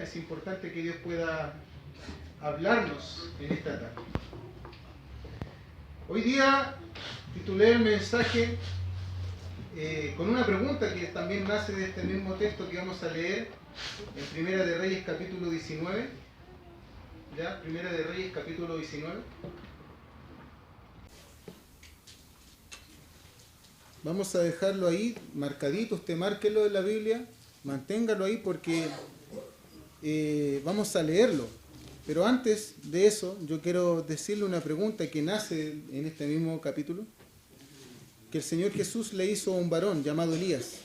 día es importante que Dios pueda hablarnos en esta tarde. Hoy día titulé el mensaje con una pregunta que también nace de este mismo texto que vamos a leer en Primera de Reyes capítulo 19. ¿Ya? Primera de Reyes capítulo 19. Vamos a dejarlo ahí marcadito, usted márquelo en la Biblia, manténgalo ahí porque vamos a leerlo. Pero antes de eso, yo quiero decirle una pregunta que nace en este mismo capítulo, que el Señor Jesús le hizo a un varón llamado Elías.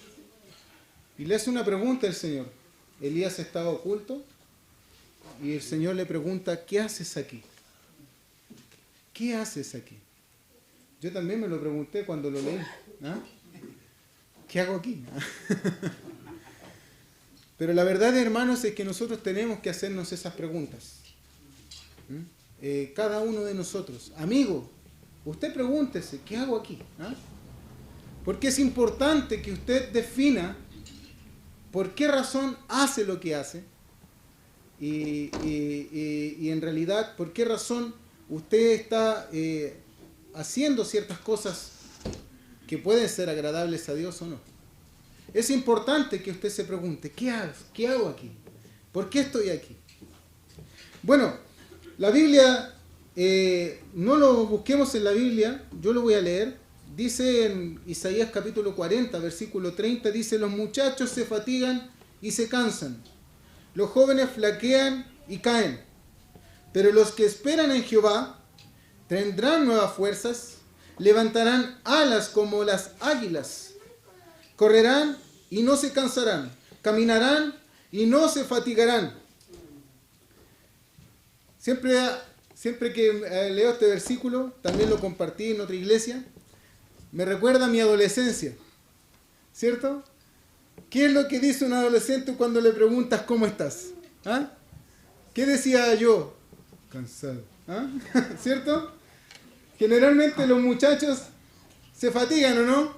Y le hace una pregunta al Señor. Elías estaba oculto y el Señor le pregunta, ¿qué haces aquí? ¿Qué haces aquí? Yo también me lo pregunté cuando lo leí. ¿Ah? ¿Qué hago aquí? Pero la verdad, hermanos, es que nosotros tenemos que hacernos esas preguntas. Cada uno de nosotros. Amigo, usted pregúntese, ¿qué hago aquí? ¿Ah? Porque es importante que usted defina por qué razón hace lo que hace y en realidad por qué razón usted está haciendo ciertas cosas que pueden ser agradables a Dios o no. Es importante que usted se pregunte, ¿qué hago aquí? ¿Por qué estoy aquí? Bueno, la Biblia, no lo busquemos en la Biblia, yo lo voy a leer. Dice en Isaías capítulo 40, versículo 30, dice, los muchachos se fatigan y se cansan, los jóvenes flaquean y caen, pero los que esperan en Jehová tendrán nuevas fuerzas, levantarán alas como las águilas, correrán y no se cansarán, caminarán y no se fatigarán. Siempre que leo este versículo, también lo compartí en otra iglesia, me recuerda a mi adolescencia, ¿cierto? ¿Qué es lo que dice un adolescente cuando le preguntas cómo estás? ¿Ah? ¿Qué decía yo? Cansado. ¿Ah? ¿Cierto? Generalmente los muchachos se fatigan, ¿o no?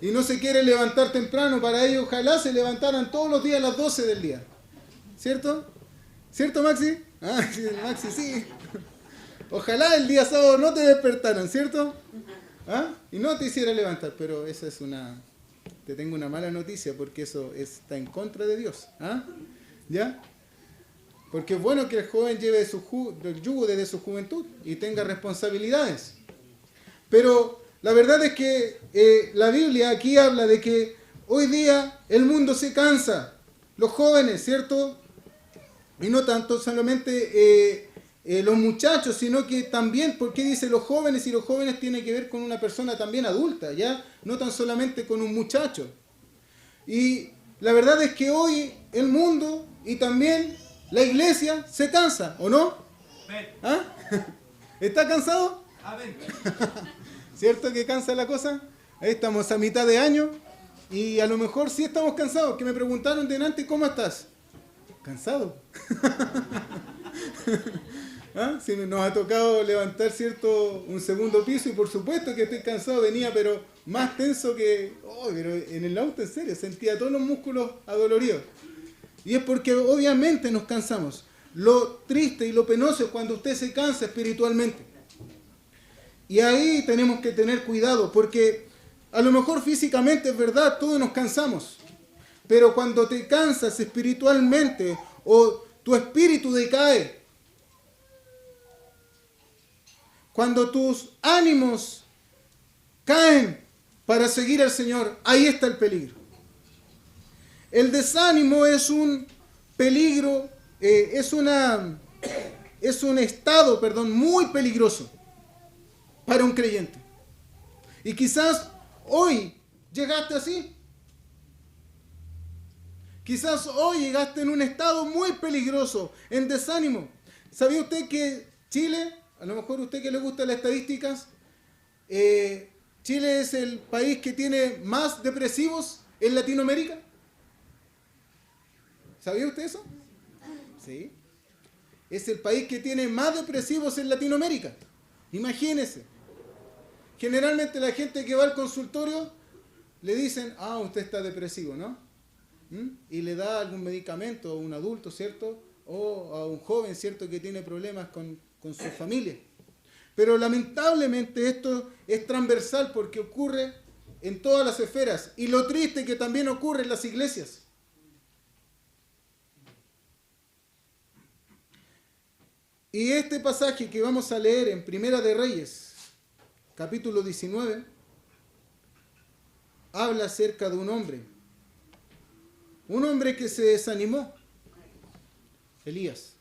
Y no se quieren levantar temprano. Para ellos ojalá se levantaran todos los días a las 12 del día. ¿Cierto? ¿Cierto, Maxi? Ah, sí, Maxi, sí. Ojalá el día sábado no te despertaran, ¿cierto? ¿Ah? Y no te hiciera levantar, pero esa es te tengo una mala noticia porque eso está en contra de Dios. ¿Ah? ¿Ya? Porque es bueno que el joven lleve el yugo desde su juventud y tenga responsabilidades. Pero la verdad es que la Biblia aquí habla de que hoy día el mundo se cansa. Los jóvenes, ¿cierto? Y no tanto solamente los muchachos, sino que también, ¿por qué dice los jóvenes? Y los jóvenes tienen que ver con una persona también adulta, ¿ya? No tan solamente con un muchacho. Y la verdad es que hoy el mundo y también la iglesia se cansa, ¿o no? ¿Ah? ¿Está cansado? ¿Cierto que cansa la cosa? Ahí estamos a mitad de año y a lo mejor sí estamos cansados. Que me preguntaron delante, ¿cómo estás? ¿Cansado? ¿Ah? Si nos ha tocado levantar, ¿cierto?, un segundo piso y por supuesto que estoy cansado, venía pero más tenso que... pero en el auto, en serio, sentía todos los músculos adoloridos. Y es porque obviamente nos cansamos. Lo triste y lo penoso es cuando usted se cansa espiritualmente. Y ahí tenemos que tener cuidado porque a lo mejor físicamente es verdad, todos nos cansamos. Pero cuando te cansas espiritualmente o tu espíritu decae, cuando tus ánimos caen para seguir al Señor, ahí está el peligro. El desánimo es un peligro, es un estado, muy peligroso para un creyente. Y quizás hoy llegaste así. Quizás hoy llegaste en un estado muy peligroso, en desánimo. ¿Sabía usted que Chile, a lo mejor a usted que le gustan las estadísticas, Chile es el país que tiene más depresivos en Latinoamérica? ¿Sabía usted eso? Sí. Es el país que tiene más depresivos en Latinoamérica. Imagínese. Generalmente la gente que va al consultorio le dicen, usted está depresivo, ¿no? y le da algún medicamento a un adulto, ¿cierto? O a un joven, ¿cierto?, que tiene problemas con su familia. Pero lamentablemente esto es transversal porque ocurre en todas las esferas. Y lo triste es que también ocurre en las iglesias. Y este pasaje que vamos a leer en Primera de Reyes, capítulo 19, habla acerca de un hombre que se desanimó, Elías.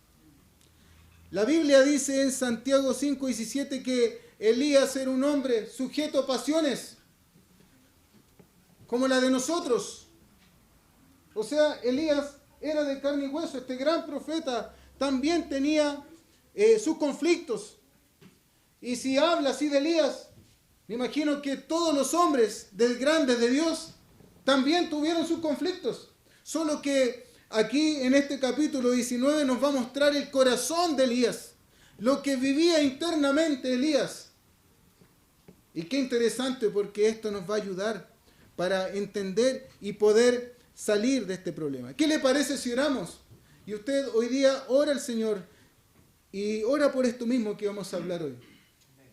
La Biblia dice en Santiago 5:17 que Elías era un hombre sujeto a pasiones, como la de nosotros. O sea, Elías era de carne y hueso. Este gran profeta también tenía sus conflictos. Y si habla así de Elías, me imagino que todos los hombres grandes de Dios también tuvieron sus conflictos. Solo que aquí en este capítulo 19 nos va a mostrar el corazón de Elías, lo que vivía internamente Elías. Y qué interesante, porque esto nos va a ayudar para entender y poder salir de este problema. ¿Qué le parece si oramos? Y usted hoy día ora al Señor y ora por esto mismo que vamos a hablar hoy.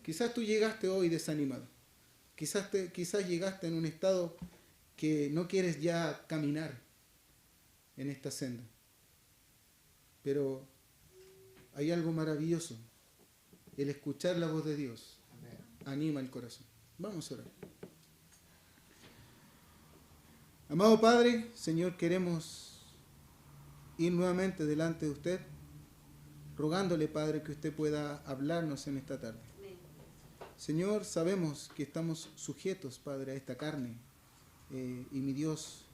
Quizás tú llegaste hoy desanimado. Quizás llegaste en un estado que no quieres ya caminar en esta senda. Pero hay algo maravilloso. El escuchar la voz de Dios anima el corazón. Vamos a orar. Amado Padre, Señor, queremos ir nuevamente delante de usted, rogándole, Padre, que usted pueda hablarnos en esta tarde. Señor, sabemos que estamos sujetos, Padre, a esta carne, y mi Dios,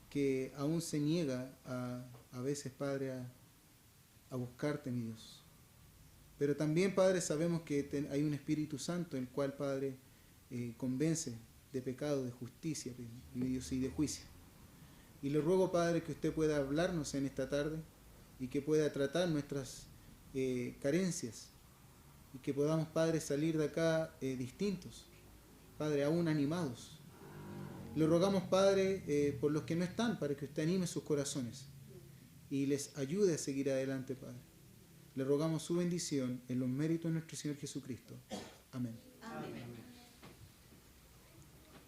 que aún se niega a veces, Padre, a buscarte, mi Dios. Pero también, Padre, sabemos que hay un Espíritu Santo, el cual, Padre, convence de pecado, de justicia, mi Dios, y de juicio. Y le ruego, Padre, que usted pueda hablarnos en esta tarde y que pueda tratar nuestras carencias y que podamos, Padre, salir de acá distintos, Padre, aún animados. Le rogamos, Padre, por los que no están, para que usted anime sus corazones y les ayude a seguir adelante, Padre. Le rogamos su bendición en los méritos de nuestro Señor Jesucristo. Amén. Amén.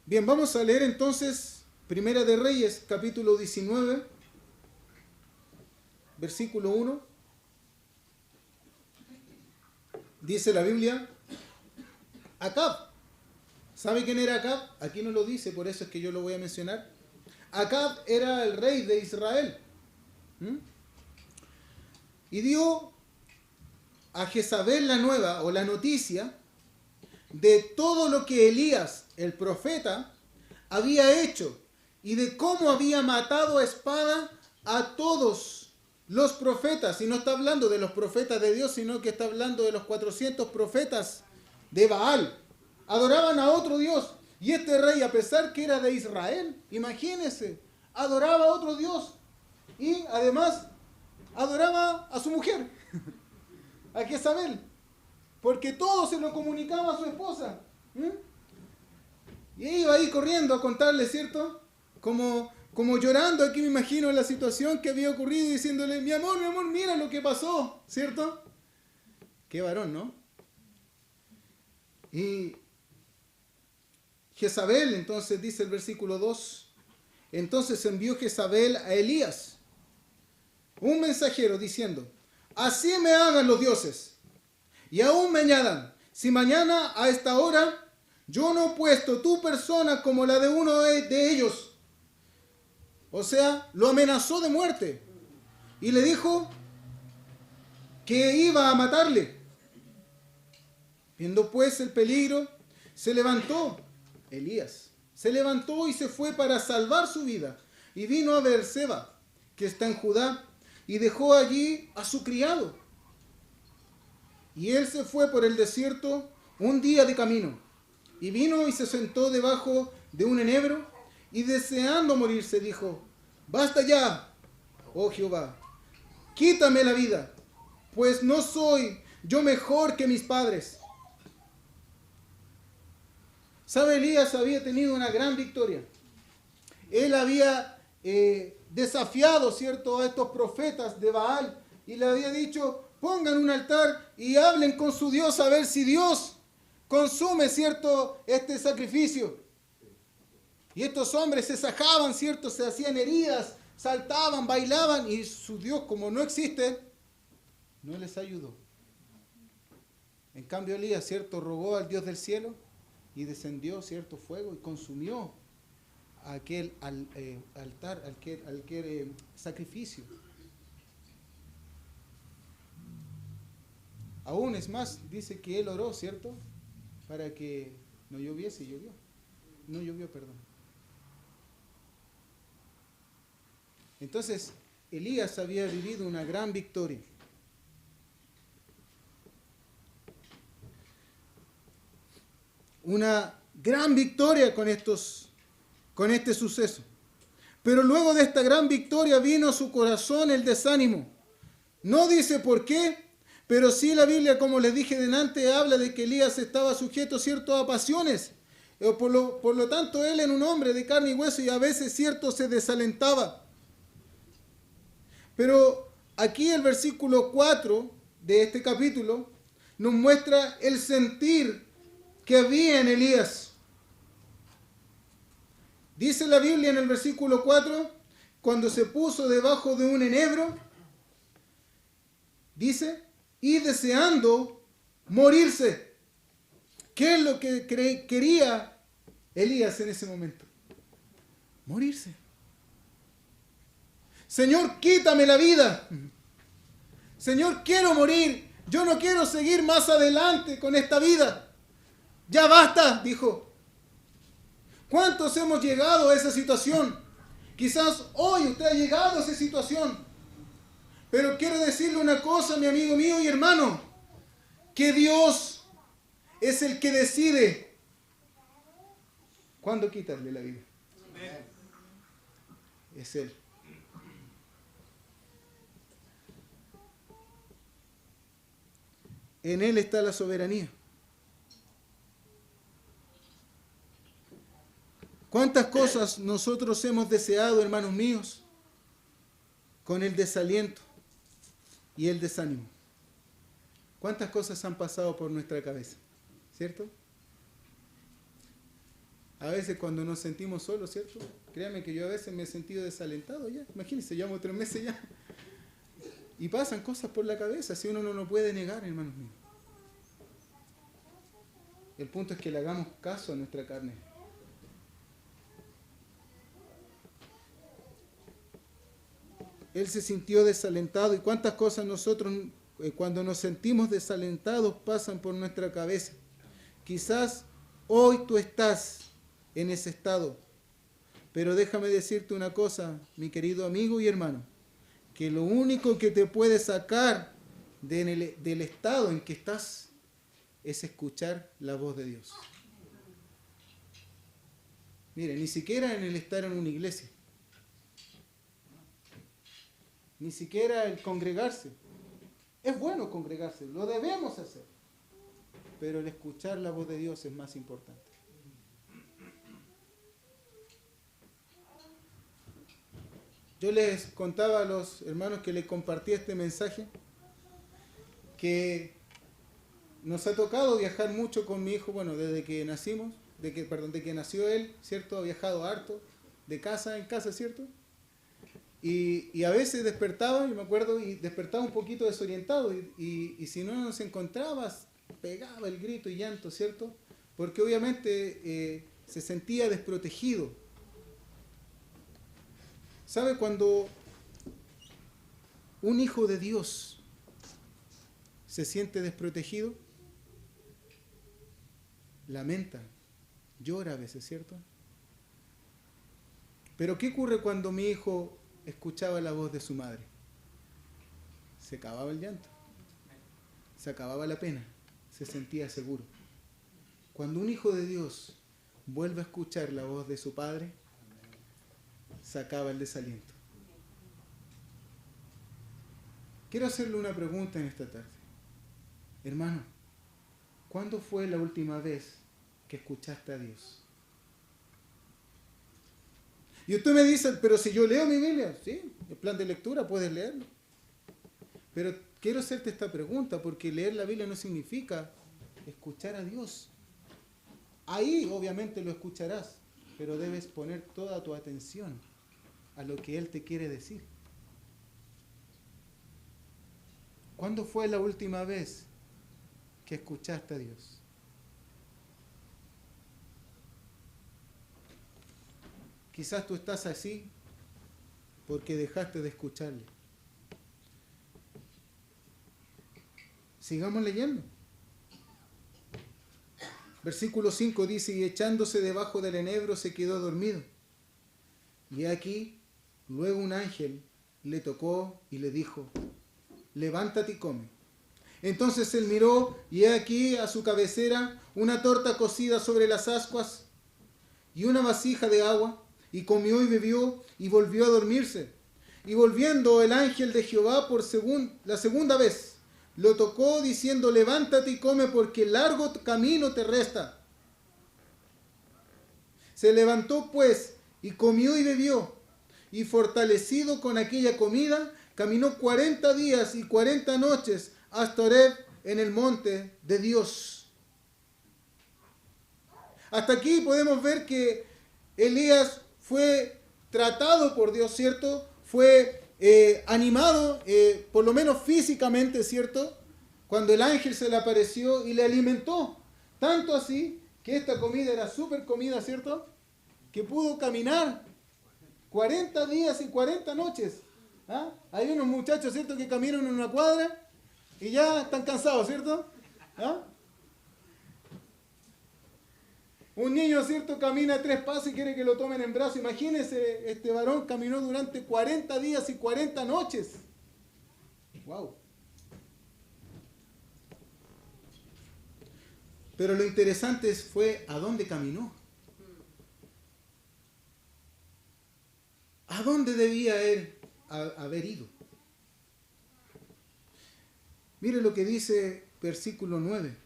Bien, vamos a leer entonces Primera de Reyes, capítulo 19, versículo 1. Dice la Biblia, Acab. ¿Sabe quién era Acab? Aquí no lo dice, por eso es que yo lo voy a mencionar. Acab era el rey de Israel. Y dio a Jezabel la nueva o la noticia de todo lo que Elías, el profeta, había hecho y de cómo había matado a espada a todos los profetas. Y no está hablando de los profetas de Dios, sino que está hablando de los 400 profetas de Baal. Adoraban a otro Dios. Y este rey, a pesar que era de Israel, imagínense, adoraba a otro Dios. Y además adoraba a su mujer, a Jezabel, porque todo se lo comunicaba a su esposa. Y iba ahí corriendo a contarle, ¿cierto? Como llorando, aquí me imagino la situación que había ocurrido, diciéndole, mi amor, mira lo que pasó, ¿cierto? Qué varón, ¿no? Y Jezabel, entonces dice el versículo 2, entonces envió Jezabel a Elías, un mensajero, diciendo, así me hagan los dioses, y aún me añadan, si mañana a esta hora yo no he puesto tu persona como la de uno de ellos. O sea, lo amenazó de muerte. Y le dijo que iba a matarle. Viendo pues el peligro, se levantó Elías. Se levantó y se fue para salvar su vida. Y vino a Beerseba, que está en Judá, y dejó allí a su criado. Y él se fue por el desierto un día de camino. Y vino y se sentó debajo de un enebro, y deseando morirse dijo, basta ya, oh Jehová, quítame la vida, pues no soy yo mejor que mis padres. ¿Sabe? Elías había tenido una gran victoria. Él había desafiado, ¿cierto?, a estos profetas de Baal y le había dicho, pongan un altar y hablen con su Dios a ver si Dios consume, ¿cierto?, este sacrificio. Y estos hombres se sajaban, ¿cierto?, se hacían heridas, saltaban, bailaban y su Dios, como no existe, no les ayudó. En cambio Elías, ¿cierto?, rogó al Dios del cielo y descendió, ¿cierto?, fuego y consumió aquel altar, aquel sacrificio. Aún es más, dice que él oró, ¿cierto?, para que no lloviese y llovió. No llovió, perdón. Entonces, Elías había vivido una gran victoria. Una gran victoria con este suceso. Pero luego de esta gran victoria vino a su corazón el desánimo. No dice por qué, pero sí la Biblia, como les dije delante, habla de que Elías estaba sujeto, ¿cierto?, a pasiones. Por lo tanto, él era un hombre de carne y hueso y a veces, ¿cierto?, se desalentaba. Pero aquí el versículo 4 de este capítulo nos muestra el sentir que había en Elías. Dice la Biblia en el versículo 4, cuando se puso debajo de un enebro, dice, y deseando morirse. ¿Qué es lo que quería Elías en ese momento? Morirse. Señor, quítame la vida. Señor, quiero morir. Yo no quiero seguir más adelante con esta vida. Ya basta, dijo. ¿Cuántos hemos llegado a esa situación? Quizás hoy usted ha llegado a esa situación. Pero quiero decirle una cosa, mi amigo mío y hermano, que Dios es el que decide cuándo quitarle la vida. Es Él. En Él está la soberanía. ¿Cuántas cosas nosotros hemos deseado, hermanos míos, con el desaliento y el desánimo? ¿Cuántas cosas han pasado por nuestra cabeza? ¿Cierto? A veces cuando nos sentimos solos, ¿cierto? Créanme que yo a veces me he sentido desalentado ya. Imagínense, llevamos 3 meses ya. Y pasan cosas por la cabeza, si uno no lo puede negar, hermanos míos. El punto es que le hagamos caso a nuestra carne. Él se sintió desalentado. ¿Y cuántas cosas nosotros, cuando nos sentimos desalentados, pasan por nuestra cabeza? Quizás hoy tú estás en ese estado. Pero déjame decirte una cosa, mi querido amigo y hermano, que lo único que te puede sacar del estado en que estás es escuchar la voz de Dios. Mire, ni siquiera en el estar en una iglesia. Ni siquiera el congregarse. Es bueno congregarse, lo debemos hacer. Pero el escuchar la voz de Dios es más importante. Yo les contaba a los hermanos que les compartí este mensaje que nos ha tocado viajar mucho con mi hijo, bueno, desde que nacimos, de que nació él, ¿cierto? Ha viajado harto, de casa en casa, ¿cierto? Y a veces despertaba, yo me acuerdo, y despertaba un poquito desorientado, y si no nos encontraba, pegaba el grito y llanto, ¿cierto? Porque obviamente se sentía desprotegido. ¿Sabe? Cuando un hijo de Dios se siente desprotegido, lamenta, llora a veces, ¿cierto? Pero ¿qué ocurre cuando mi hijo escuchaba la voz de su madre? Se acababa el llanto, se acababa la pena, se sentía seguro. Cuando un hijo de Dios vuelve a escuchar la voz de su padre, se acaba el desaliento. Quiero hacerle una pregunta en esta tarde. Hermano, ¿cuándo fue la última vez que escuchaste a Dios? Y usted me dice, pero si yo leo mi Biblia, sí, el plan de lectura puedes leerlo. Pero quiero hacerte esta pregunta, porque leer la Biblia no significa escuchar a Dios. Ahí obviamente lo escucharás, pero debes poner toda tu atención a lo que Él te quiere decir. ¿Cuándo fue la última vez que escuchaste a Dios? Quizás tú estás así porque dejaste de escucharle. Sigamos leyendo. Versículo 5 dice, y echándose debajo del enebro se quedó dormido. Y aquí, luego un ángel le tocó y le dijo, levántate y come. Entonces él miró y he aquí a su cabecera una torta cocida sobre las ascuas y una vasija de agua, y comió y bebió y volvió a dormirse. Y volviendo el ángel de Jehová por la segunda vez, lo tocó diciendo, levántate y come porque largo camino te resta. Se levantó pues y comió y bebió, y fortalecido con aquella comida, caminó 40 días y 40 noches hasta Horeb en el monte de Dios. Hasta aquí podemos ver que Elías fue tratado por Dios, ¿cierto? Fue animado, por lo menos físicamente, ¿cierto? Cuando el ángel se le apareció y le alimentó. Tanto así que esta comida era súper comida, ¿cierto? Que pudo caminar 40 días y 40 noches. ¿Ah? Hay unos muchachos, ¿cierto?, que caminan en una cuadra y ya están cansados, ¿cierto? ¿Ah? Un niño, ¿cierto?, camina 3 pasos y quiere que lo tomen en brazos. Imagínense, este varón caminó durante 40 días y 40 noches. ¡Wow! Pero lo interesante fue a dónde caminó. ¿A dónde debía él haber ido? Mire lo que dice versículo 9.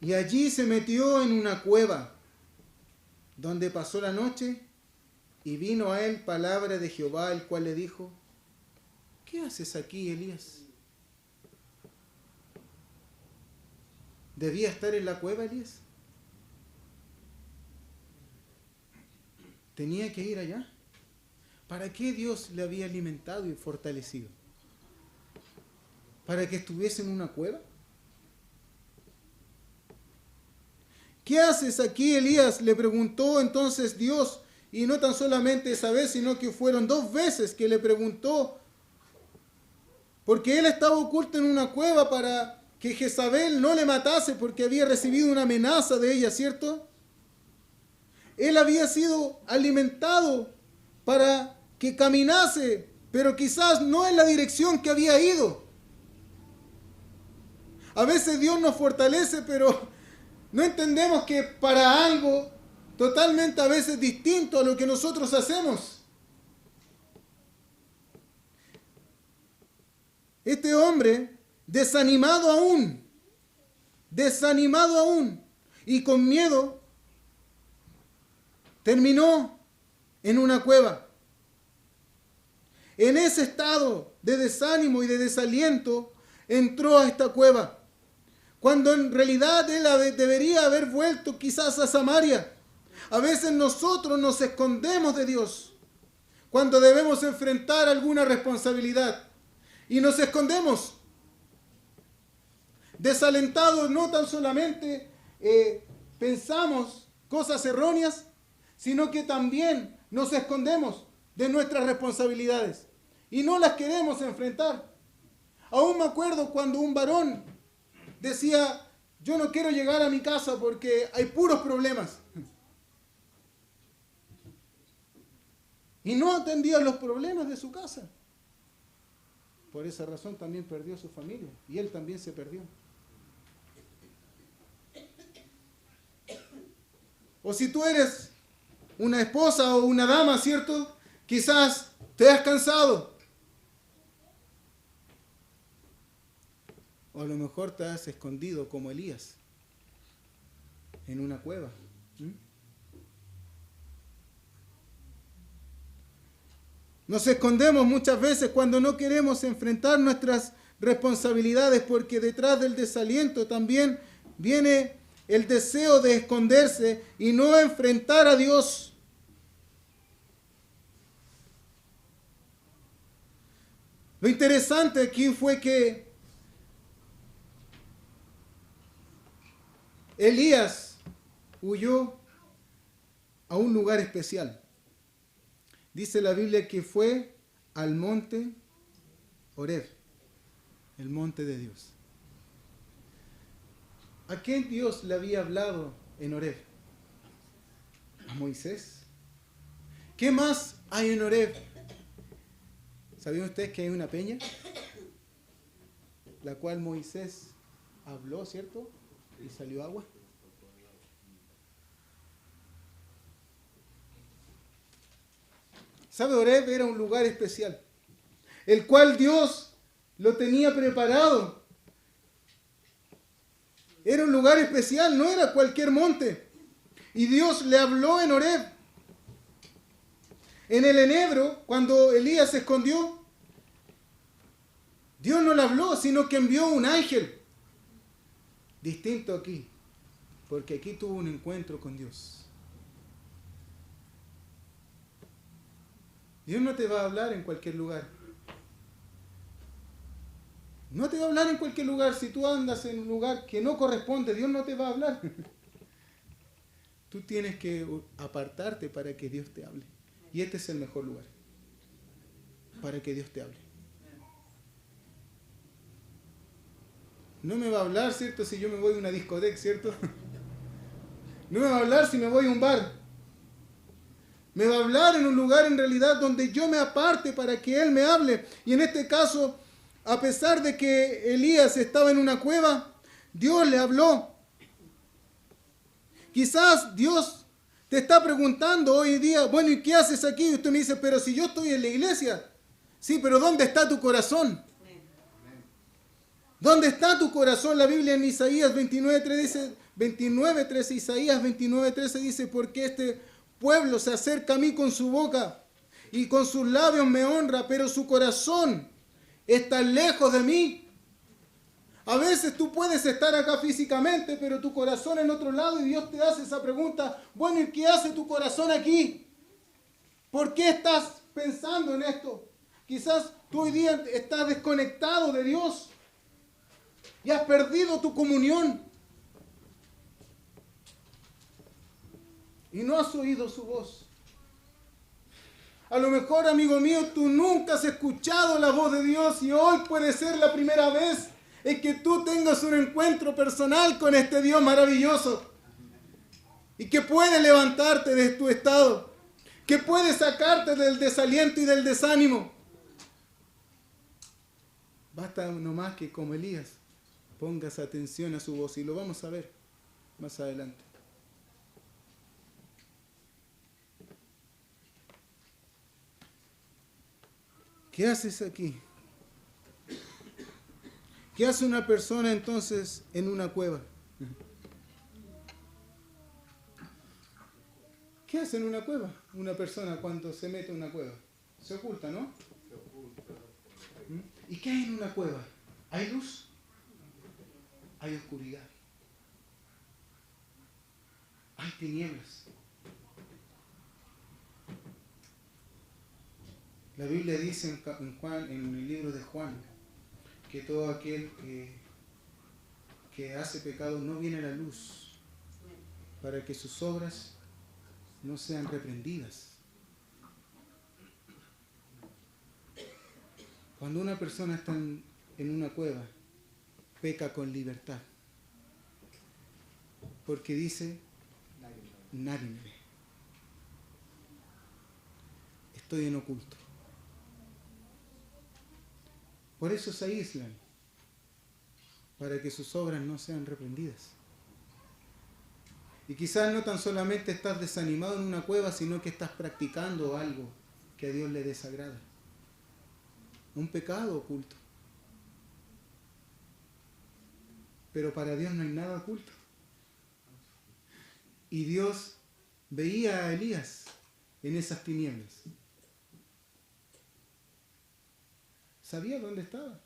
Y allí se metió en una cueva, donde pasó la noche, y vino a él palabra de Jehová, el cual le dijo, ¿qué haces aquí, Elías? ¿Debía estar en la cueva, Elías? ¿Tenía que ir allá? ¿Para qué Dios le había alimentado y fortalecido? ¿Para que estuviese en una cueva? ¿Qué haces aquí, Elías?, le preguntó entonces Dios, y no tan solamente esa vez, sino que fueron 2 veces que le preguntó, porque él estaba oculto en una cueva para que Jezabel no le matase, porque había recibido una amenaza de ella, ¿cierto? Él había sido alimentado para que caminase, pero quizás no en la dirección que había ido. A veces Dios nos fortalece, pero no entendemos que para algo totalmente a veces distinto a lo que nosotros hacemos. Este hombre, desanimado aún, y con miedo, terminó en una cueva. En ese estado de desánimo y de desaliento, entró a esta cueva, cuando en realidad él debería haber vuelto quizás a Samaria. A veces nosotros nos escondemos de Dios cuando debemos enfrentar alguna responsabilidad y nos escondemos. Desalentados, no tan solamente pensamos cosas erróneas, sino que también nos escondemos de nuestras responsabilidades y no las queremos enfrentar. Aún me acuerdo cuando un varón decía, yo no quiero llegar a mi casa porque hay puros problemas. Y no atendía los problemas de su casa. Por esa razón también perdió su familia y él también se perdió. O si tú eres una esposa o una dama, ¿cierto? Quizás te has cansado. O a lo mejor te has escondido como Elías en una cueva. Nos escondemos muchas veces cuando no queremos enfrentar nuestras responsabilidades, porque detrás del desaliento también viene el deseo de esconderse y no enfrentar a Dios. Lo interesante aquí fue que Elías huyó a un lugar especial. Dice la Biblia que fue al monte Horeb, el monte de Dios. ¿A quién Dios le había hablado en Horeb? A Moisés. ¿Qué más hay en Horeb? ¿Sabían ustedes que hay una peña? La cual Moisés habló, ¿cierto? Y salió agua. ¿Sabe? Horeb era un lugar especial, el cual Dios lo tenía preparado. Era un lugar especial, no era cualquier monte. Y Dios le habló en Horeb. En el enebro, cuando Elías se escondió, Dios no le habló, sino que envió un ángel. Distinto aquí, porque aquí tuvo un encuentro con Dios. Dios no te va a hablar en cualquier lugar. No te va a hablar en cualquier lugar. Si tú andas en un lugar que no corresponde, Dios no te va a hablar. Tú tienes que apartarte para que Dios te hable. Y este es el mejor lugar para que Dios te hable. No me va a hablar, ¿cierto? Si yo me voy a una discoteca, ¿cierto? No me va a hablar si me voy a un bar. Me va a hablar en un lugar en realidad donde yo me aparte para que Él me hable. Y en este caso, a pesar de que Elías estaba en una cueva, Dios le habló. Quizás Dios te está preguntando hoy día, bueno, ¿y qué haces aquí? Y usted me dice, pero si yo estoy en la iglesia. Sí, pero ¿dónde está tu corazón? ¿Dónde está tu corazón? La Biblia en Isaías 29:13 dice, 29:13, Isaías 29:13 dice, porque este pueblo se acerca a mí con su boca y con sus labios me honra, pero su corazón está lejos de mí. A veces tú puedes estar acá físicamente, pero tu corazón en otro lado, y Dios te hace esa pregunta, bueno, ¿y qué hace tu corazón aquí? ¿Por qué estás pensando en esto? Quizás tú hoy día estás desconectado de Dios y has perdido tu comunión y no has oído su voz. A lo mejor, amigo mío, tú nunca has escuchado la voz de Dios y hoy puede ser la primera vez en que tú tengas un encuentro personal con este Dios maravilloso y que puede levantarte de tu estado, que puede sacarte del desaliento y del desánimo. Basta nomás que, como Elías, pongas atención a su voz y lo vamos a ver más adelante. ¿Qué haces aquí? ¿Qué hace una persona entonces en una cueva? ¿Qué hace en una cueva una persona cuando se mete en una cueva? Se oculta, ¿no? Se oculta. ¿Y qué hay en una cueva? ¿Hay luz? Hay oscuridad. Hay tinieblas. La Biblia dice en el libro de Juan que todo aquel que hace pecado no viene a la luz para que sus obras no sean reprendidas. Cuando una persona está en una cueva, peca con libertad. Porque dice, nadie me ve. Estoy en oculto. Por eso se aíslan, para que sus obras no sean reprendidas. Y quizás no tan solamente estás desanimado en una cueva, sino que estás practicando algo que a Dios le desagrada. Un pecado oculto. Pero para Dios no hay nada oculto. Y Dios veía a Elías en esas tinieblas. sabía dónde estaba.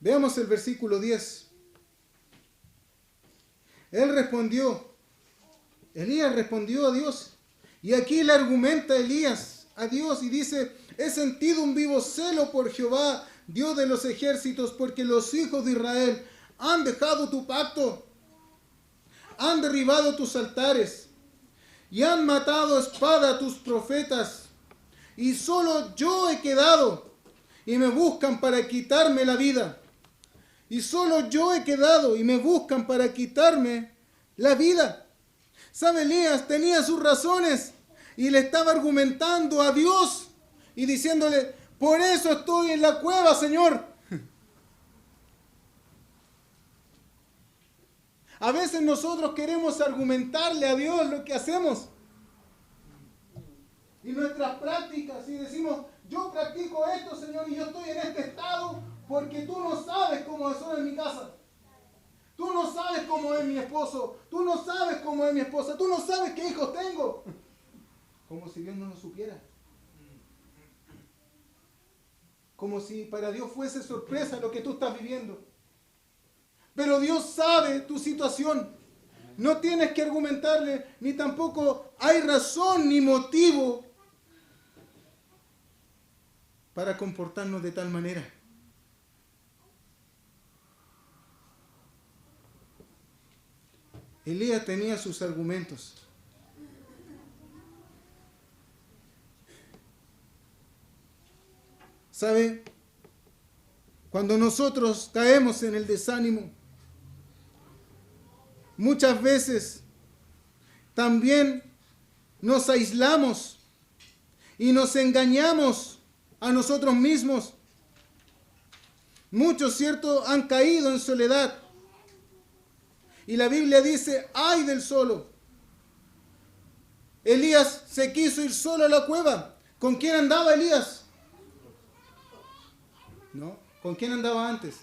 Veamos el versículo 10. Elías respondió a Dios. Y aquí le argumenta Elías a Dios y dice: he sentido un vivo celo por Jehová, Dios de los ejércitos, porque los hijos de Israel han dejado tu pacto, han derribado tus altares y han matado a espada a tus profetas. Y solo yo he quedado y me buscan para quitarme la vida. Y solo yo he quedado y me buscan para quitarme la vida. ¿Sabe? Elías tenía sus razones y le estaba argumentando a Dios y diciéndole: por eso estoy en la cueva, Señor. A veces nosotros queremos argumentarle a Dios lo que hacemos. Y nuestras prácticas, y decimos: yo practico esto, Señor, y yo estoy en este estado porque tú no sabes cómo soy en mi casa. Tú no sabes cómo es mi esposo. Tú no sabes cómo es mi esposa. Tú no sabes qué hijos tengo. Como si Dios no lo supiera. Como si para Dios fuese sorpresa lo que tú estás viviendo. Pero Dios sabe tu situación. No tienes que argumentarle, ni tampoco hay razón ni motivo para comportarnos de tal manera. Elías tenía sus argumentos. ¿Sabe? Cuando nosotros caemos en el desánimo, muchas veces también nos aislamos y nos engañamos a nosotros mismos. Muchos, ¿cierto?, han caído en soledad. Y la Biblia dice: ay del solo. Elías se quiso ir solo a la cueva. ¿Con quién andaba Elías? ¿No? ¿Con quién andaba antes?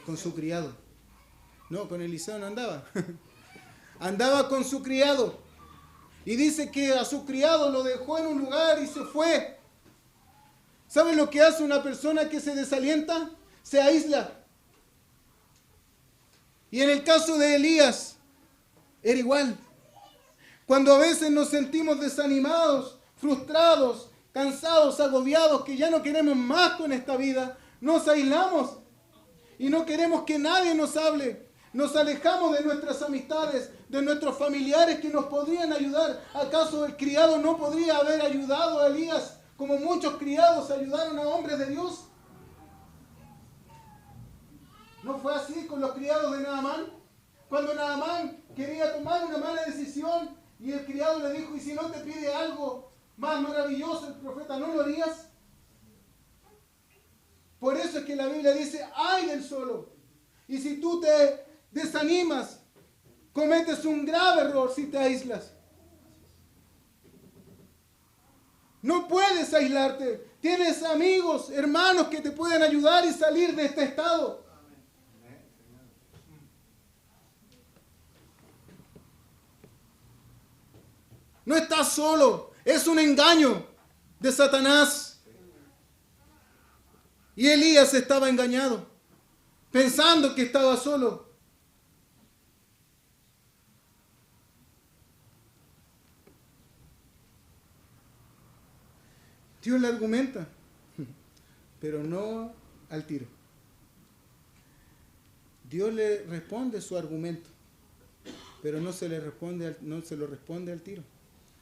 Con su criado. No, con Eliseo no andaba. Andaba con su criado. Y dice que a su criado lo dejó en un lugar y se fue. ¿Saben lo que hace una persona que se desalienta? Se aísla. Y en el caso de Elías, era igual. Cuando a veces nos sentimos desanimados, frustrados, cansados, agobiados, que ya no queremos más con esta vida, nos aislamos y no queremos que nadie nos hable. Nos alejamos de nuestras amistades, de nuestros familiares que nos podrían ayudar. ¿Acaso el criado no podría haber ayudado a Elías como muchos criados ayudaron a hombres de Dios? ¿No fue así con los criados de Naamán? Cuando Naamán quería tomar una mala decisión y el criado le dijo: ¿y si no te pide algo más maravilloso el profeta, no lo harías? Por eso es que la Biblia dice: ay del solo. Y si tú te desanimas, cometes un grave error si te aíslas. No puedes aislarte. Tienes amigos, hermanos que te pueden ayudar y salir de este estado. No estás solo. Es un engaño de Satanás. Y Elías estaba engañado, pensando que estaba solo. Dios le argumenta, pero no al tiro. Dios le responde su argumento, pero no se lo responde al tiro.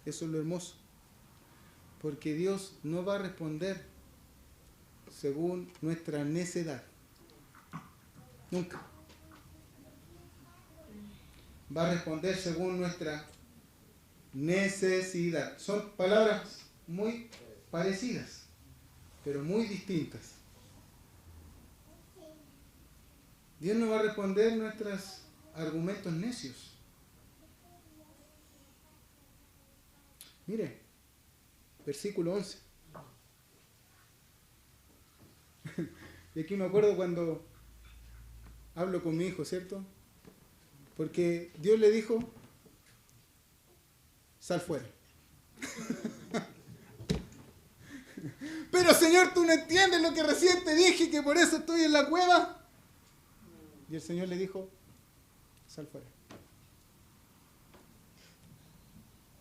Eso es lo hermoso. Porque Dios no va a responder según nuestra necedad. Nunca. Va a responder según nuestra necesidad. Son palabras muy parecidas, pero muy distintas. Dios no va a responder nuestros argumentos necios. Mire, versículo 11. Y aquí me acuerdo cuando hablo con mi hijo, ¿cierto? Porque Dios le dijo: sal fuera. Pero Señor, tú no entiendes lo que recién te dije, que por eso estoy en la cueva. Y el Señor le dijo, sal fuera.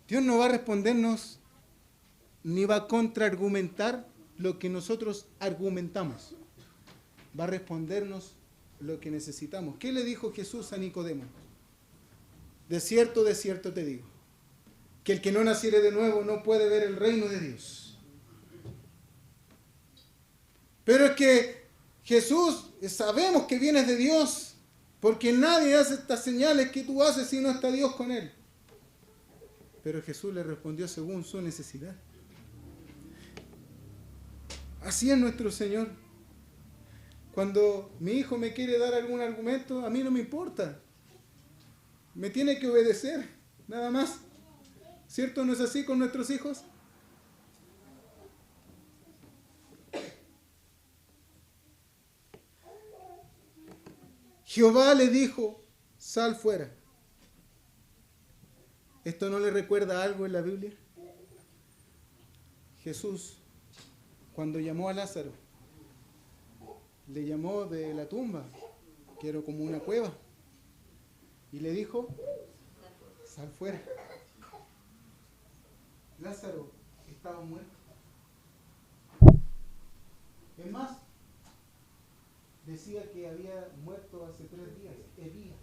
Dios no va a respondernos ni va a contraargumentar lo que nosotros argumentamos. Va a respondernos lo que necesitamos. ¿Qué le dijo Jesús a Nicodemo? De cierto te digo, que el que no naciere de nuevo no puede ver el reino de Dios. Pero es que Jesús, sabemos que vienes de Dios, porque nadie hace estas señales que tú haces si no está Dios con él. Pero Jesús le respondió según su necesidad. Así es nuestro Señor. Cuando mi hijo me quiere dar algún argumento, a mí no me importa. Me tiene que obedecer, nada más. ¿Cierto? ¿No es así con nuestros hijos? Jehová le dijo, sal fuera. ¿Esto no le recuerda algo en la Biblia? Jesús, cuando llamó a Lázaro, le llamó de la tumba, que era como una cueva, y le dijo, sal fuera. Lázaro estaba muerto. Es más, decía que había muerto hace 3 días, Elías.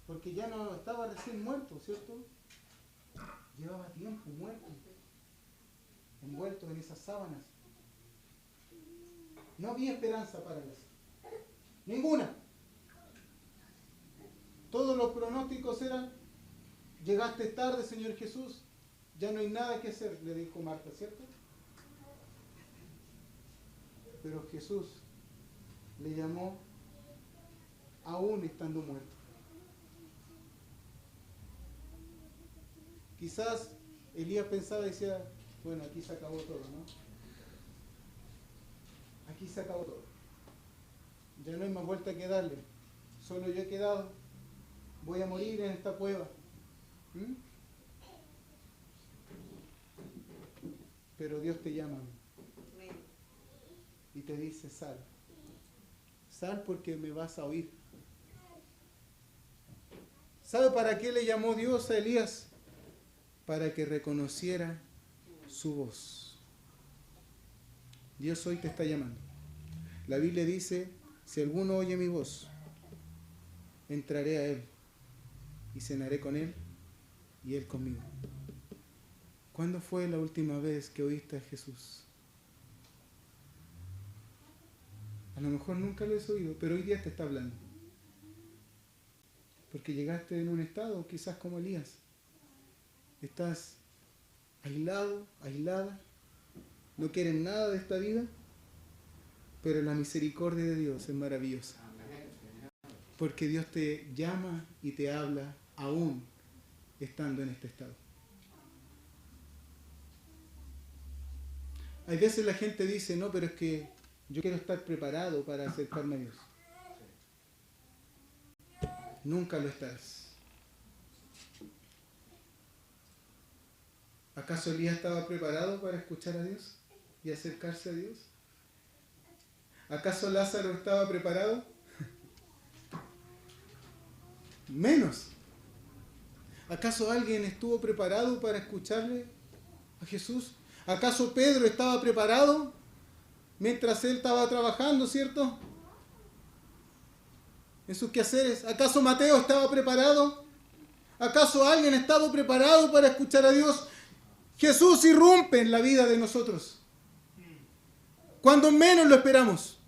Porque ya no estaba recién muerto, ¿cierto? Llevaba tiempo muerto, envuelto en esas sábanas. No había esperanza para él. Ninguna. Todos los pronósticos eran, llegaste tarde, Señor Jesús, ya no hay nada que hacer, le dijo Marta, ¿cierto? Pero Jesús le llamó aún estando muerto. Quizás Elías pensaba y decía, bueno, aquí se acabó todo, ¿no? Aquí se acabó todo. Ya no hay más vuelta que darle. Solo yo he quedado. Voy a morir en esta cueva. ¿Mm? Pero Dios te llama y te dice, sal. Sal porque me vas a oír. ¿Sabe para qué le llamó Dios a Elías? Para que reconociera su voz. Dios hoy te está llamando. La Biblia dice, si alguno oye mi voz, entraré a él y cenaré con él y él conmigo. ¿Cuándo fue la última vez que oíste a Jesús? A lo mejor nunca lo has oído, pero hoy día te está hablando. Porque llegaste en un estado quizás como Elías. Estás aislado, aislada, no quieres nada de esta vida, pero la misericordia de Dios es maravillosa. Porque Dios te llama y te habla aún estando en este estado. Hay veces la gente dice, no, pero es que yo quiero estar preparado para acercarme a Dios. Nunca lo estarás. ¿Acaso Elías estaba preparado para escuchar a Dios y acercarse a Dios? ¿Acaso Lázaro estaba preparado? Menos. ¿Acaso alguien estuvo preparado para escucharle a Jesús? ¿Acaso Pedro estaba preparado mientras él estaba trabajando, cierto? En sus quehaceres. ¿Acaso Mateo estaba preparado? ¿Acaso alguien estaba preparado para escuchar a Dios? Jesús irrumpe en la vida de nosotros. Cuando menos lo esperamos.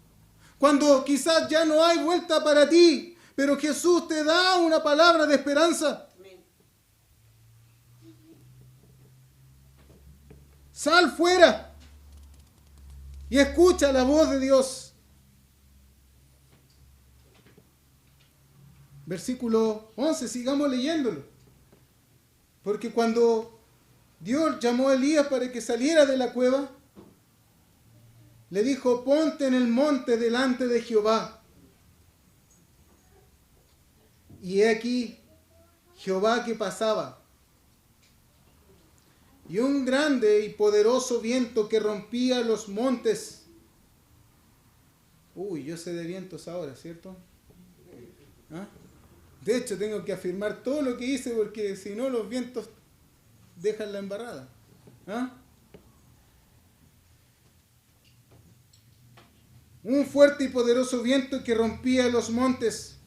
Cuando quizás ya no hay vuelta para ti, pero Jesús te da una palabra de esperanza. Sal fuera y escucha la voz de Dios. Versículo 11, sigamos leyéndolo. Porque cuando Dios llamó a Elías para que saliera de la cueva, le dijo, ponte en el monte delante de Jehová. Y he aquí, Jehová que pasaba y un grande y poderoso viento que rompía los montes. Uy, yo sé de vientos ahora, ¿cierto? ¿Ah? De hecho, tengo que afirmar todo lo que hice porque si no los vientos dejan la embarrada. ¿Ah? Un fuerte y poderoso viento que rompía los montes.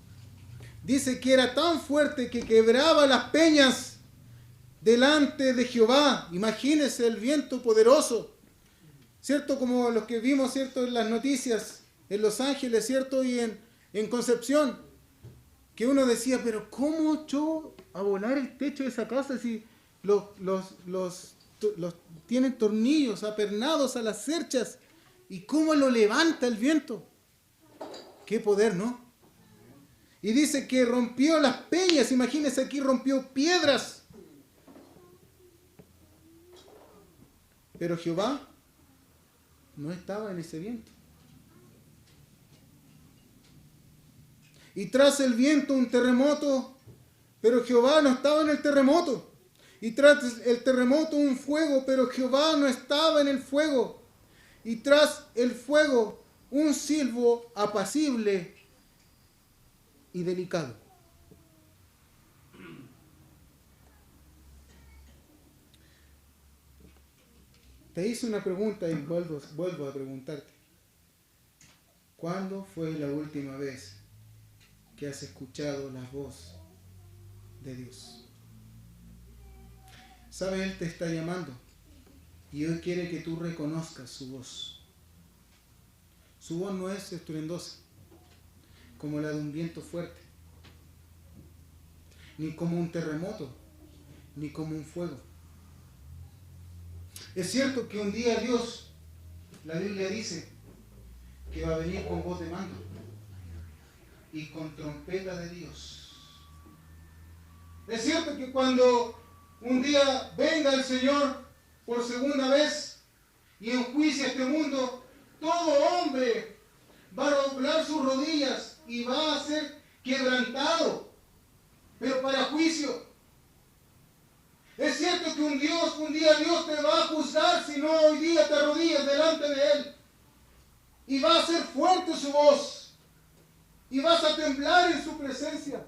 Dice que era tan fuerte que quebraba las peñas delante de Jehová. Imagínese el viento poderoso, ¿cierto? Como los que vimos, ¿cierto? En las noticias, en Los Ángeles, ¿cierto? Y en Concepción, que uno decía, pero ¿cómo echó a volar el techo de esa casa si los tienen tornillos apernados a las cerchas? ¿Y cómo lo levanta el viento? ¡Qué poder!, ¿no? Y dice que rompió las peñas, imagínense, aquí rompió piedras. Pero Jehová no estaba en ese viento. Y tras el viento un terremoto, pero Jehová no estaba en el terremoto. Y tras el terremoto un fuego, pero Jehová no estaba en el fuego. Y tras el fuego un silbo apacible y delicado. Te hice una pregunta y vuelvo a preguntarte. ¿Cuándo fue la última vez que has escuchado la voz de Dios? ¿Sabe? Él te está llamando y hoy quiere que tú reconozcas su voz. Su voz no es estruendosa como la de un viento fuerte, ni como un terremoto, ni como un fuego. Es cierto que un día Dios, la Biblia dice, que va a venir con voz de mando y con trompeta de Dios. Es cierto que cuando un día venga el Señor por segunda vez y enjuicie a este mundo, todo hombre va a doblar sus rodillas y va a ser quebrantado, pero para juicio. Es cierto que un día Dios te va a juzgar si no hoy día te arrodillas delante de Él. Y va a ser fuerte su voz. Y vas a temblar en su presencia.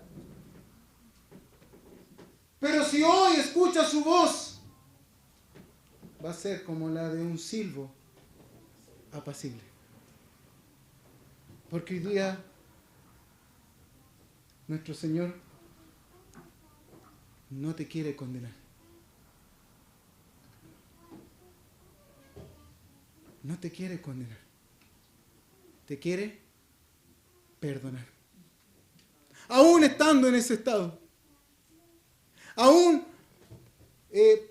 Pero si hoy escuchas su voz, va a ser como la de un silbo apacible. Porque hoy día nuestro Señor no te quiere condenar. No te quiere condenar. Te quiere perdonar. Aún estando en ese estado. Aún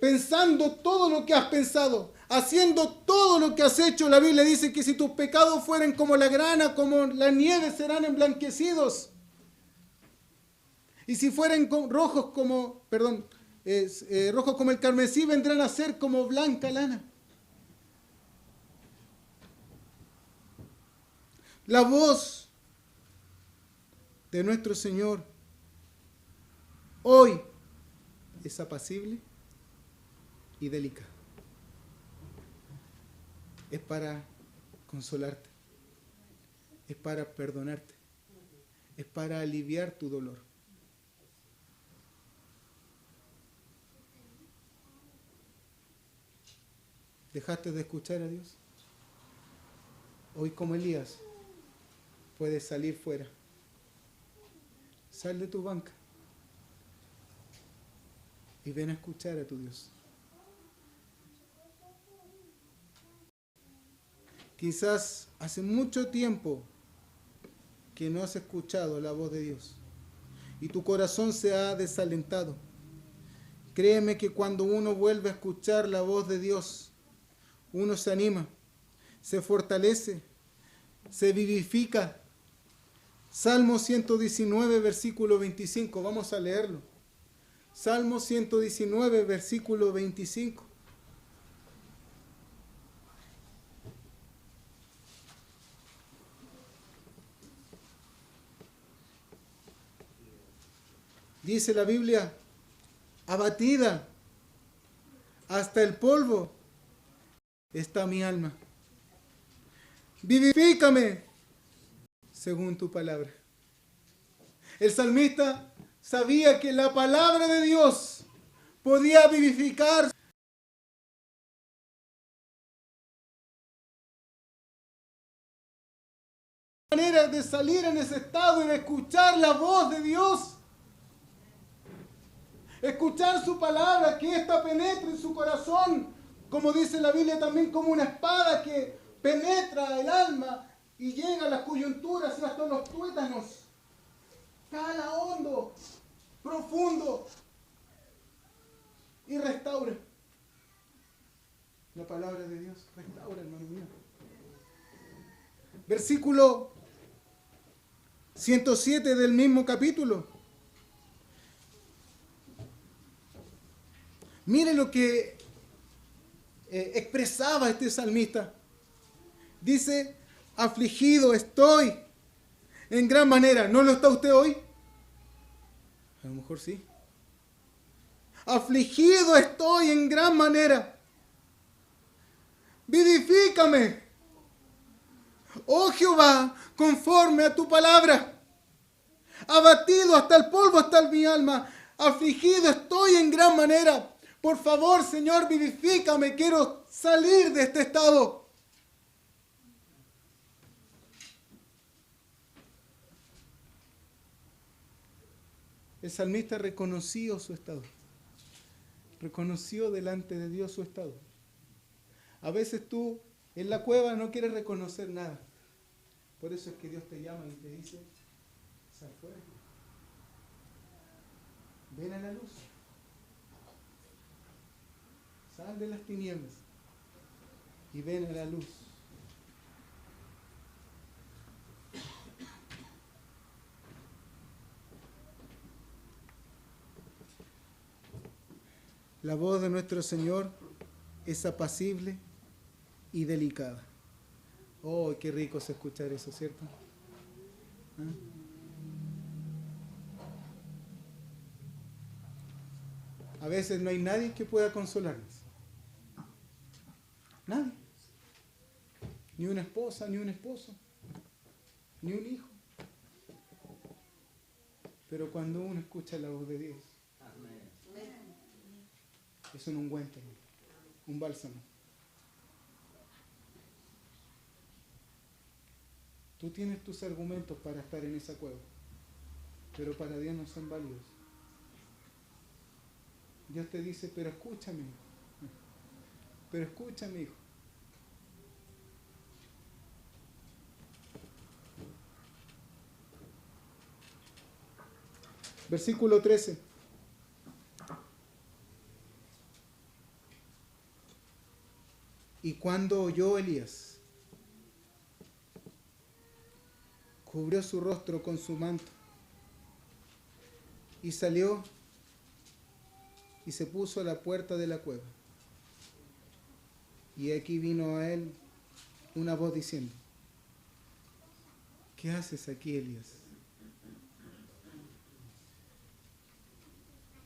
pensando todo lo que has pensado. Haciendo todo lo que has hecho. La Biblia dice que si tus pecados fueren como la grana, como la nieve, serán emblanquecidos. Y si fueren rojos como el carmesí, vendrán a ser como blanca lana. La voz de nuestro Señor hoy es apacible y delicada. Es para consolarte, es para perdonarte, es para aliviar tu dolor. ¿Dejaste de escuchar a Dios? Hoy, como Elías, puedes salir fuera. Sal de tu banca y ven a escuchar a tu Dios. Quizás hace mucho tiempo que no has escuchado la voz de Dios y tu corazón se ha desalentado. Créeme que cuando uno vuelve a escuchar la voz de Dios, uno se anima, se fortalece, se vivifica. Salmo 119, versículo 25. Vamos a leerlo. Salmo 119, versículo 25. Dice la Biblia, abatida, hasta el polvo está mi alma. Vivifícame según tu palabra. El salmista sabía que la palabra de Dios podía vivificar manera de salir en ese estado y de escuchar la voz de Dios. Escuchar su palabra, que ésta penetre en su corazón, como dice la Biblia también, como una espada que penetra el alma y llega a las coyunturas y hasta los tuétanos. Cala hondo, profundo y restaura. La palabra de Dios restaura, hermano mío. Versículo 107 del mismo capítulo. Mire lo que expresaba este salmista. Dice, afligido estoy en gran manera. ¿No lo está usted hoy? A lo mejor sí. Afligido estoy en gran manera. Vivifícame, oh Jehová, conforme a tu palabra. Abatido hasta el polvo está mi alma. Afligido estoy en gran manera. Por favor, Señor, vivifícame. Quiero salir de este estado. El salmista reconoció su estado. Reconoció delante de Dios su estado. A veces tú en la cueva no quieres reconocer nada. Por eso es que Dios te llama y te dice, sal fuera. Ven a la luz. Sal de las tinieblas y ven a la luz. La voz de nuestro Señor es apacible y delicada. Oh, qué rico es escuchar eso, ¿cierto? ¿Ah? A veces no hay nadie que pueda consolarnos. Nadie. Ni una esposa, ni un esposo, ni un hijo. Pero cuando uno escucha la voz de Dios, es un ungüento, un bálsamo. Tú tienes tus argumentos para estar en esa cueva, pero para Dios no son válidos. Dios te dice, pero escúchame, hijo. Versículo 13. Y cuando oyó Elías, cubrió su rostro con su manto y salió y se puso a la puerta de la cueva. Y aquí vino a él una voz diciendo, ¿qué haces aquí, Elías?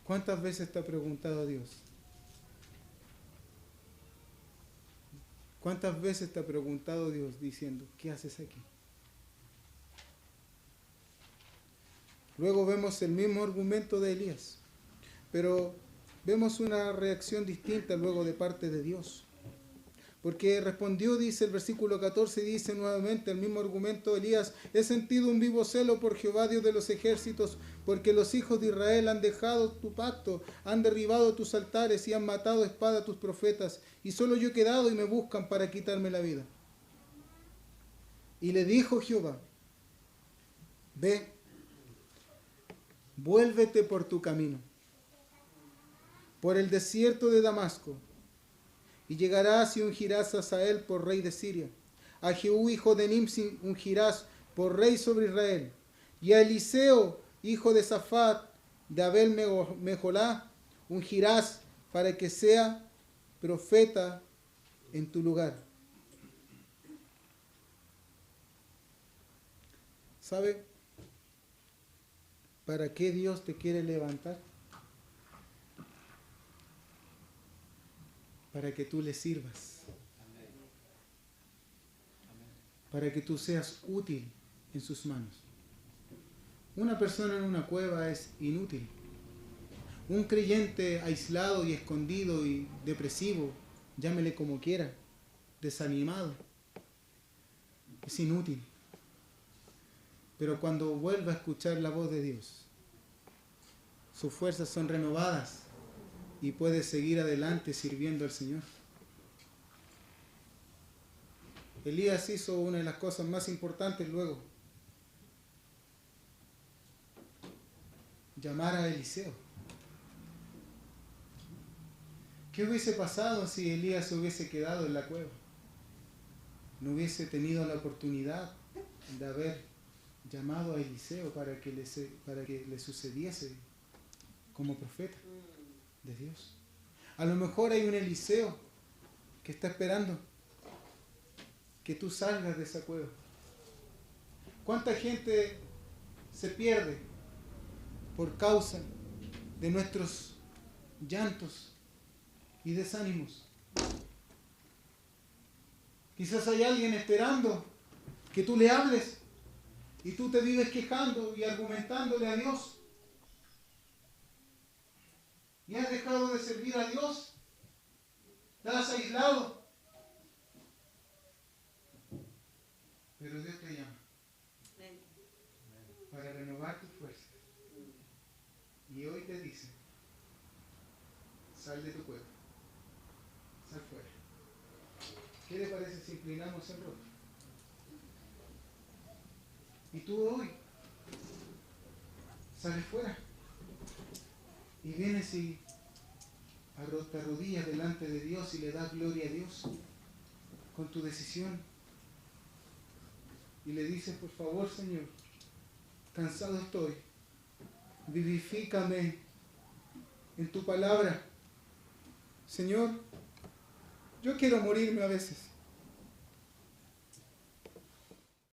¿Cuántas veces te ha preguntado Dios? ¿Cuántas veces te ha preguntado Dios diciendo, ¿qué haces aquí? Luego vemos el mismo argumento de Elías, pero vemos una reacción distinta luego de parte de Dios. Porque respondió, dice el versículo 14, dice nuevamente el mismo argumento de Elías, he sentido un vivo celo por Jehová Dios de los ejércitos, porque los hijos de Israel han dejado tu pacto, han derribado tus altares y han matado a espada a tus profetas, y solo yo he quedado y me buscan para quitarme la vida. Y le dijo Jehová, ve, vuélvete por tu camino, por el desierto de Damasco, y llegarás y ungirás a Hazael por rey de Siria. A Jehú, hijo de Nimsi, ungirás por rey sobre Israel. Y a Eliseo, hijo de Safat, de Abel Mejolá, ungirás para que sea profeta en tu lugar. ¿Sabe para qué Dios te quiere levantar? para que tú le sirvas, para que tú seas útil en sus manos. Una persona en una cueva es inútil. Un creyente aislado y escondido y depresivo, llámele como quiera, desanimado, es inútil. Pero cuando vuelva a escuchar la voz de Dios, sus fuerzas son renovadas y puede seguir adelante sirviendo al Señor. Elías hizo una de las cosas más importantes luego: llamar a Eliseo. ¿Qué hubiese pasado si Elías se hubiese quedado en la cueva? No hubiese tenido la oportunidad de haber llamado a Eliseo para que le sucediese como profeta de Dios. A lo mejor hay un Eliseo que está esperando que tú salgas de esa cueva. ¿Cuánta gente se pierde por causa de nuestros llantos y desánimos? Quizás hay alguien esperando que tú le hables y tú te vives quejando y argumentándole a Dios. Y has dejado de servir a Dios. Te has aislado. Pero Dios te llama para renovar tus fuerzas. Y hoy te dice: sal de tu cueva. Sal fuera. ¿Qué le parece si inclinamos el rostro? Y tú hoy sales fuera y vienes y te arrodillas delante de Dios y le das gloria a Dios con tu decisión y le dices: por favor, Señor, cansado estoy, vivifícame en tu palabra. Señor, yo quiero morirme a veces,